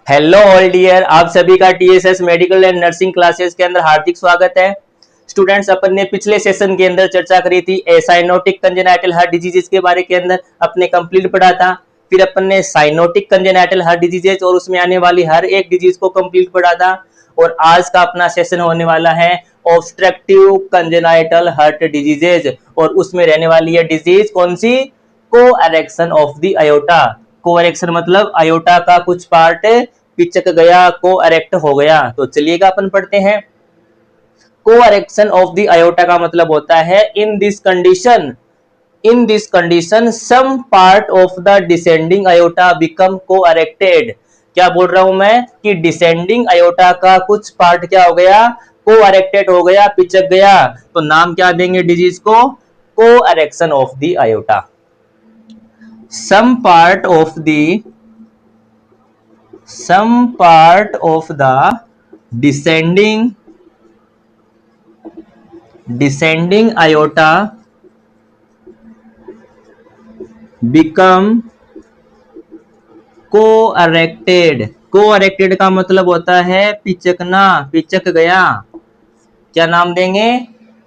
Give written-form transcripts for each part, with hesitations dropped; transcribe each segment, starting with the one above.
Hello all dear, आप सभी का TSS medical and nursing classes के अंदर हार्दिक स्वागत है। स्टूडेंट्स, अपन ने पिछले सेशन के अंदर चर्चा करी थी साइनोटिक कंजेनाइटल हार्ट डिजीजेस के बारे के अंदर अपने कंप्लीट पढ़ा था। फिर अपन ने साइनोटिक कंजेनाइटल हार्ट डिजीजेस और उसमें आने वाली हर एक डिजीज को कंप्लीट पढ़ा था। और आज का अपना सेशन होने वाला है ऑब्स्ट्रक्टिव कंजेनाइटल हार्ट डिजीजेज, और उसमें रहने वाली है डिजीज कौन सी? कोएरेक्शन ऑफ द अयोटा। कोएरेक्शन मतलब अयोटा का कुछ पार्ट पिचक गया, को एरेक्ट हो गया। तो चलिएगा अपन पढ़ते हैं। कोएरेक्शन ऑफ द अयोटा का मतलब होता है in this condition some part of the descending aorta become coarctated. क्या बोल रहा हूं मैं कि डिसेंडिंग अयोटा का कुछ पार्ट क्या हो गया? कोएरेक्टेड हो गया, पिचक गया। तो नाम क्या देंगे डिजीज को? Coarctation of the aorta. Some part of the descending aorta become co-erected का मतलब होता है पिचकना, पिचक गया। क्या नाम देंगे?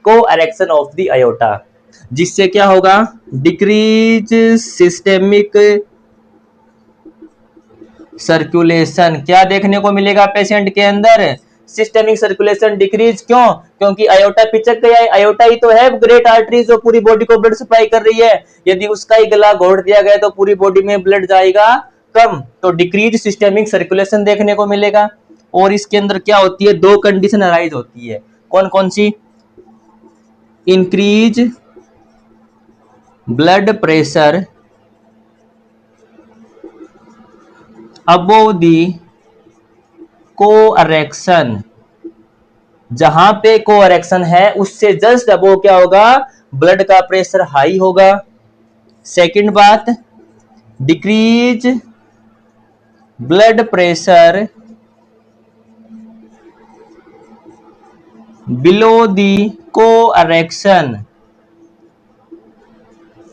को-एरेक्शन ऑफ द अयोटा। जिससे क्या होगा? Decrease systemic circulation. क्या देखने को मिलेगा पेशेंट के अंदर? Systemic circulation decrease. क्यों? क्योंकि अयोटा पिचक गया है। अयोटा ही तो है ग्रेट आर्टरी जो पूरी बॉडी को ब्लड सप्लाई कर रही है। यदि उसका ही गला घोट दिया गया तो पूरी बॉडी में ब्लड जाएगा कम। तो डिक्रीज सिस्टेमिक सर्कुलेशन देखने को मिलेगा। और इसके अंदर क्या होती है? दो कंडीशन अराइज होती है। कौन कौन सी? इंक्रीज ब्लड प्रेशर अबोव दी कोएरेक्शन। जहां पे कोएरेक्शन है उससे जस्ट अबोव क्या होगा? ब्लड का प्रेशर हाई होगा। सेकंड बात, decrease blood pressure below the coarctation.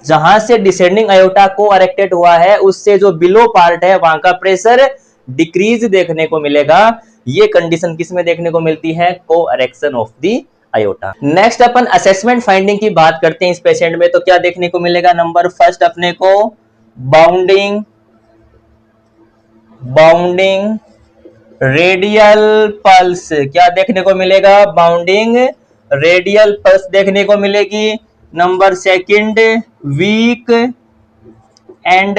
जहां से डिसेंडिंग अयोटा को एरेक्टेड हुआ है उससे जो बिलो पार्ट है वहां का प्रेशर डिक्रीज देखने को मिलेगा। ये कंडीशन किसमें देखने को मिलती है? Coarctation of the aorta. Next अपन असेसमेंट फाइंडिंग की बात करते हैं इस पेशेंट में। तो क्या देखने को मिलेगा? नंबर फर्स्ट अपने को बाउंडिंग रेडियल पल्स। क्या देखने को मिलेगा? बाउंडिंग रेडियल पल्स देखने को मिलेगी। Number second, weak and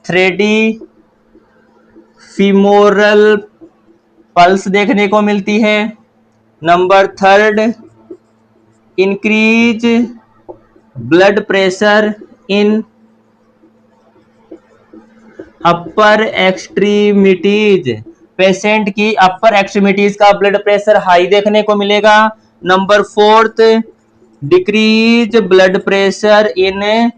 thready femoral pulse देखने को मिलती है। Number third, increase blood pressure in upper extremities. Patient की अपर एक्सट्रीमिटीज का ब्लड प्रेशर हाई देखने को मिलेगा। Number fourth, decrease blood pressure in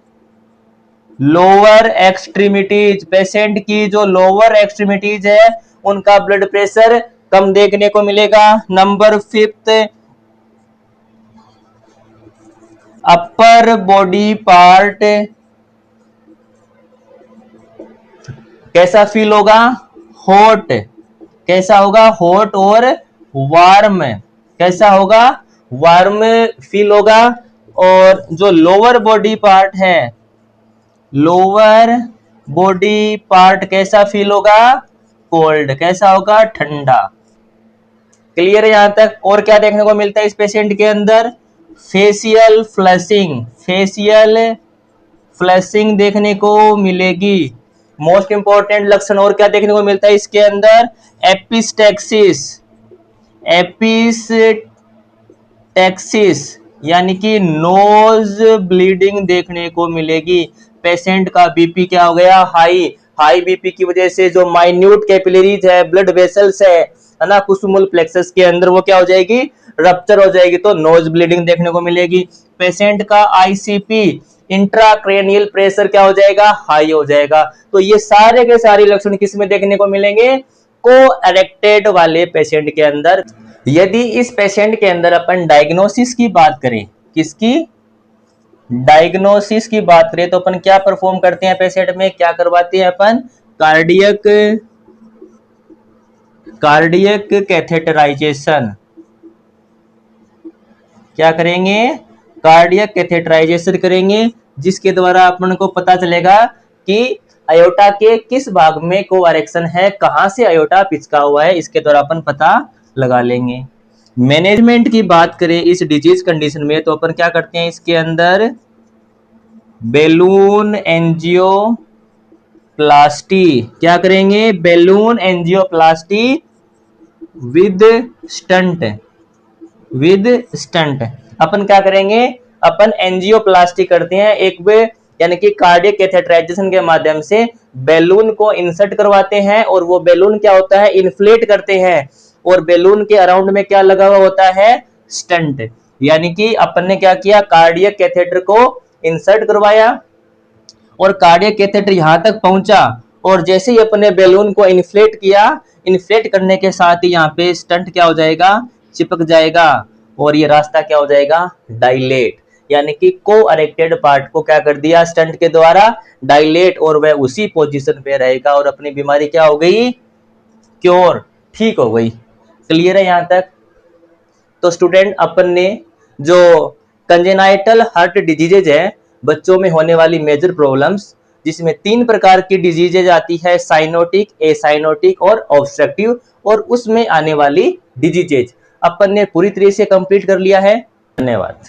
lower extremities. Patient की जो लोअर एक्सट्रीमिटीज है उनका ब्लड प्रेशर कम देखने को मिलेगा। Number fifth, upper body part कैसा फील होगा? हॉट। कैसा होगा? हॉट और वार्म। कैसा होगा? वार्म फील होगा। और जो लोअर बॉडी पार्ट कैसा फील होगा? कोल्ड। कैसा होगा? ठंडा। क्लियर है यहां तक? और क्या देखने को मिलता है इस पेशेंट के अंदर? फेशियल फ्लैशिंग देखने को मिलेगी। मोस्ट इंपॉर्टेंट लक्षण और क्या देखने को मिलता है इसके अंदर? एपिस्टैक्सिस यानी कि नोज ब्लीडिंग देखने को मिलेगी। पेशेंट का बीपी क्या हो गया? हाई बीपी की वजह से जो माइन्यूट कैपिलरीज है, ब्लड वेसल्स है ना, कुसुमुल प्लेक्सस के अंदर, वो क्या हो जाएगी? रप्चर हो जाएगी। तो नोज ब्लीडिंग देखने को मिलेगी। पेशेंट का आईसीपी इंट्राक्रेनियल प्रेशर क्या हो जाएगा? हाई हो जाएगा। तो ये सारे के सारे लक्षण किस में देखने को मिलेंगे? को एरेक्टेड वाले पेशेंट के अंदर। यदि इस पेशेंट के अंदर अपन डायग्नोसिस की बात करें, किसकी? डायग्नोसिस की बात करें तो अपन क्या परफॉर्म करते हैं पेशेंट में? क्या करवाते हैं अपन? कार्डियक कार्डियक कैथेटराइजेशन, क्या करेंगे, कार्डियक कैथेटराइजेशन करेंगे, जिसके द्वारा अपन को पता चलेगा कि अयोटा के किस भाग में कोएरेक्शन है, कहां से अयोटा पिचका हुआ है, इसके द्वारा अपन पता लगा लेंगे। मैनेजमेंट की बात करें इस डिजीज कंडीशन में तो अपन क्या करते हैं, इसके अंदर बेलून एंजियोप्लास्टी, क्या करेंगे, balloon angioplasty with stent, with stent. अपन क्या करेंगे, अपन एंजियोप्लास्टी करते हैं एक वे, यानी कि कार्डियक कैथेटराइजेशन के माध्यम से बैलून को इंसर्ट करवाते हैं, और वो बैलून क्या होता है, इन्फ्लेट करते हैं, और बैलून के अराउंड में क्या लगा हुआ होता है, स्टंट। यानी कि अपन ने क्या किया, कार्डियक कैथेटर को इंसर्ट करवाया और कार्डियक कैथेटर यहां तक पहुंचा, और जैसे ही अपने बैलून को इन्फ्लेट किया, इन्फ्लेट करने के साथ ही यहाँ पे स्टंट क्या हो जाएगा, चिपक जाएगा, और ये रास्ता क्या हो जाएगा, डायलेट, यानी कि को-अरेक्टेड पार्ट को क्या कर दिया, स्टंट के द्वारा डायलेट, और वह उसी पोजीशन पे रहेगा, और अपनी बीमारी क्या हो गई, क्योर, ठीक हो गई। क्लियर है यहां तक। तो स्टूडेंट अपन ने जो कंजेनाइटल हार्ट डिजीजेज है, बच्चों में होने वाली मेजर प्रॉब्लम्स, जिसमें 3 प्रकार की डिजीजेज आती है, साइनोटिक, एसाइनोटिक और ऑब्स्ट्रक्टिव, और उसमें आने वाली डिजीजेज अपन ने पूरी तरह से कंप्लीट कर लिया है। धन्यवाद।